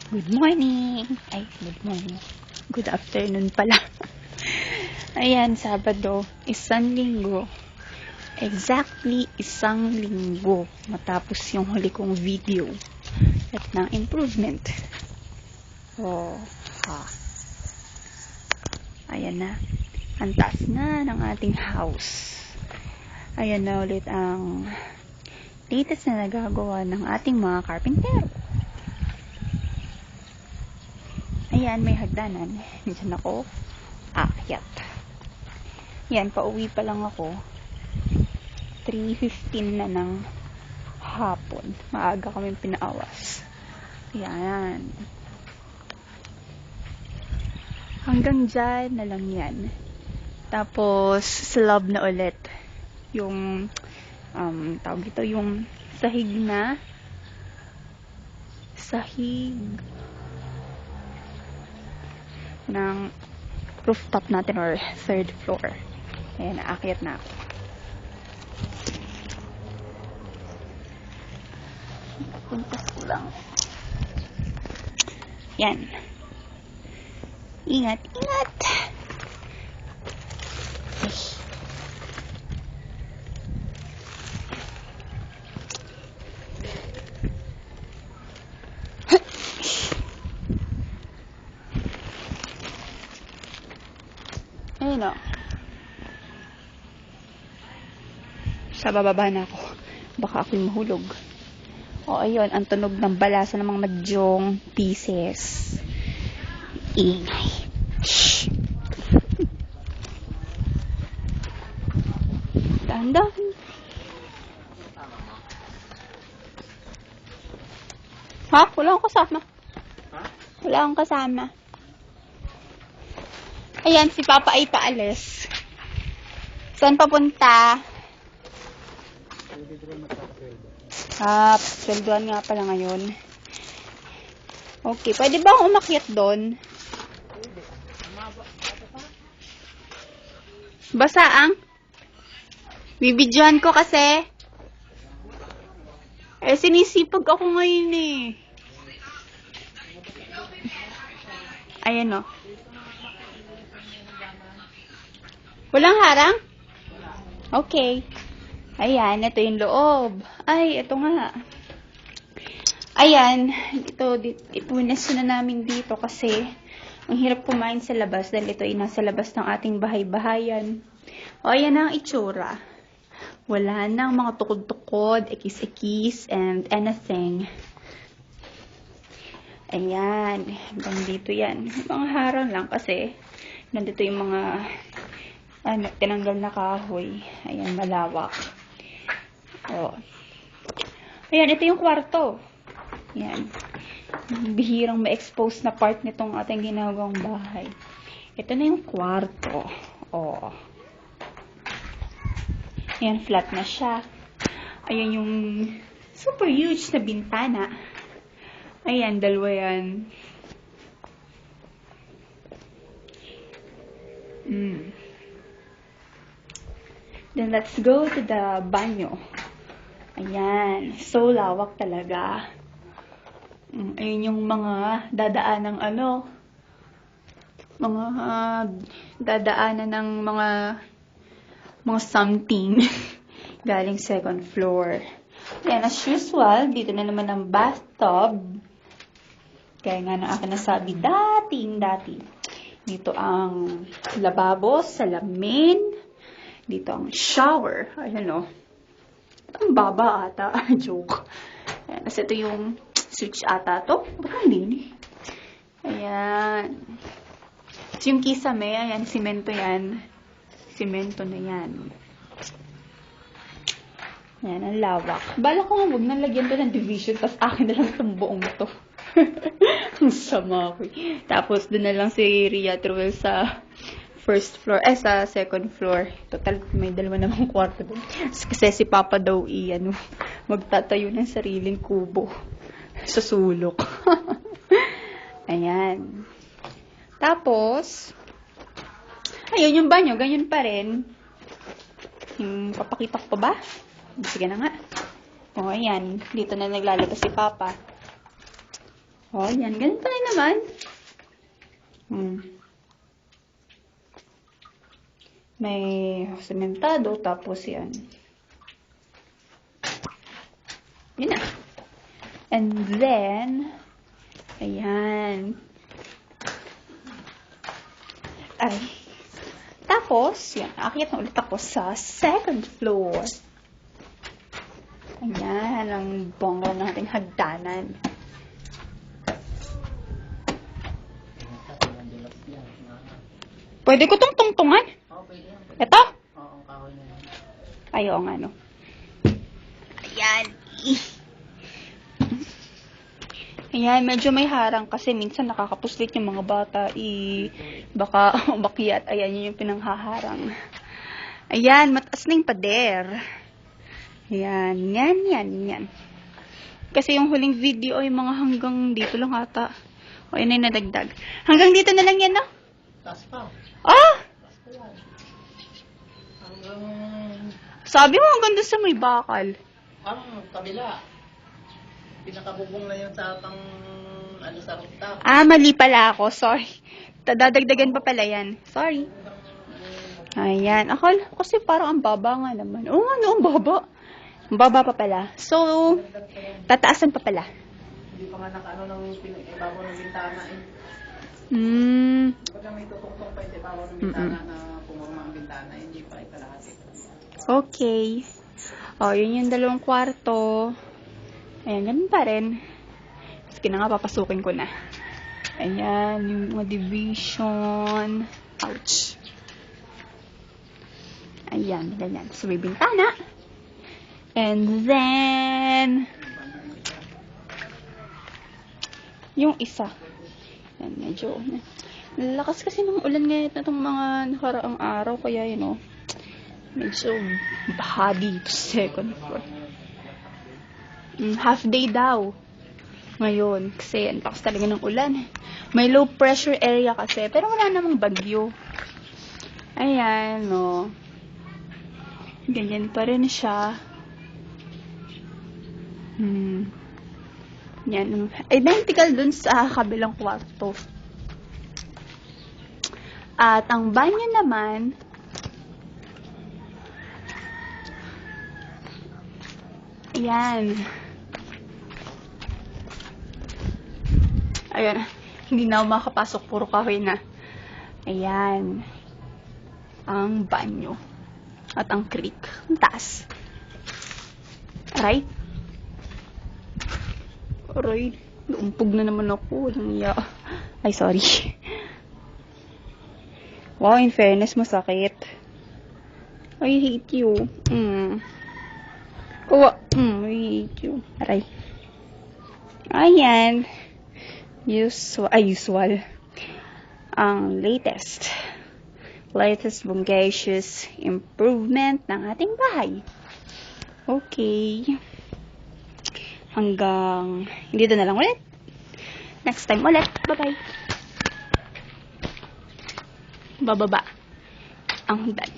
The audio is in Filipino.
Good morning! Ay, good morning. Good afternoon pala. Ayan, Sabado, isang linggo. Exactly isang linggo matapos yung huli kong video at ng improvement. Oh, ha. Ayan na. Ang taas na ng ating house. Ayan na ulit ang latest na nagagawa ng ating mga carpentero. Ayan, may hagdanan. Diyan ako aakyat. Yan, pauwi pa lang ako. 3:15 na ng hapon. Maaga kami pinaawas. Yan. Hanggang dyan na lang yan. Tapos, slab na ulit. Yung, tawag ito, yung sahig ng rooftop natin or third floor. Ayan, naakyat na ako. Puntas ko lang. Yan. Ingat, ingat! Ayun o. Sa bababa na ako. Baka ako'y mahulog. O, ayun. Ang tunog ng balasa ng mga madyong pieces. Ingay. Shhh. Dahan-dahan. Ha? Wala akong kasama. Wala akong kasama. Ayan, si Papa ay paalis. Saan papunta? Sweldoan nga pala ngayon. Okay, pwede ba akong umakyat doon? Basa ang? Bibidyohan ko kasi. Sinisipag ako ngayon eh. Ayan o. Walang harang? Okay. Ayan, ito yung loob. Ay, ito nga. Ayan, ipunas na namin dito kasi ang hirap kumain sa labas dahil ito ay nasa labas ng ating bahay-bahayan. O, ayan ang itsura. Wala nang mga tukod-tukod, ekis-ekis, and anything. Ayan, hanggang dito yan. Mga harang lang kasi nandito yung mga tinanggal na kahoy. Ayan, malawak. O. Ayan, ito yung kwarto. Ayan. Bihirang ma-expose na part nitong ating ginagawang bahay. Ito na yung kwarto. O. Ayan, flat na siya. Ayan yung super huge na bintana. Ayan, dalawa yan. Then, let's go to the banyo. Ayan. So, lawak talaga. Ayun yung mga dadaanan ng mga something galing second floor. Ayan, as usual, dito na naman ang bathtub. Kaya nga na akin nasabi, dati. Dito ang lababo, salamin. Dito ang shower. Ayan o. Ang baba ata. Joke. Ayan. Kasi ito yung switch ata to. Baka hindi. Ayan. So, yung kisame, ayan, simento yan. Simento na yan. Ayan, ang lawak. Bala ko nga huwag nang lagyan to ng division, tapos akin na lang itong buong to. Ang sama ko. Tapos, doon na lang si Ria Truel sa first floor, sa second floor. Total, may dalawa namang kwarto doon. Kasi si Papa daw magtatayo ng sariling kubo sa sulok. Ayan. Tapos, ayun yung banyo, ganyan pa rin. Yung papakita ko pa ba? Sige na nga. O, ayan. Dito na naglalabas si Papa. Oh, yan. Ganun pa rin naman. May sementado, tapos yan. Yun na. And then, ayan. Ay. Tapos, yan. Aakyat na ulit ako sa second floor. Ayan. Ang bongga ng ating hagdanan. Pwede ko itong tungtungan? Oo, pwede yan. Ito? Oo, kahoy na yan. Ayaw nga, no? Ayan. Ayan, medyo may harang kasi minsan nakakapuslit yung mga bata. Baka bakyat. Ayan, yun yung pinanghaharang. Ayan, mataas na yung pader. Ayan, yan. Kasi yung huling video ay mga hanggang dito lang ata. O, yun ay nadagdag. Hanggang dito na lang yan, no? Taas pa. Ah! Taas pa yan. Hanggang... Sabi mo hanggang doon sa may bakal. Ang kabila. Pinakabubong na yun sa pang... Ano sa rooftop. Ah, mali pala ako. Sorry. Dadagdagan pa pala yan. Sorry. Ayan. Akala ko kasi parang ang baba nga naman. Oo nga, no, ang baba. Ang baba pa pala. So, tataasan pa pala. Hindi pa nga nakaano ng ibabaw ng bintana eh. Pagka may tutungtong pa yung ibabaw ng bintana na pumurma ang bintana, hindi pa ikalahati. Okay. O, yun yung dalawang kwarto. Ayan, ganun pa rin. Sige na nga, papasukin ko na. Ayan, yung mga division. Ouch. Ayan, ganyan. So, may bintana. And then, yung isa. Ayan, medyo, lakas kasi ng ulan ngayon na itong mga nakaraang araw. Kaya, medyo baha dito sa second floor. Half day daw. Ngayon, kasi ang lakas talaga ng ulan. May low pressure area kasi, pero wala namang bagyo. Ayan, no. Ganyan pa rin siya. Yan. Identical dun sa kabilang kwarto. At ang banyo naman, ayan. Ayan. Hindi na ako makapasok. Puro kahoy na. Ayan. Ang banyo. At ang creek. Ang taas. Aray. Aray. Lumpog na naman ako. Walang iya. Ay, sorry. Wow, in fairness, masakit. I hate you. Oh, I hate you. Aray. Ayan. Usual. Ang latest bungacious improvement ng ating bahay. Okay. Hanggang dito na lang ulit. Next time ulit. Bye-bye. Bababa ang hagdan.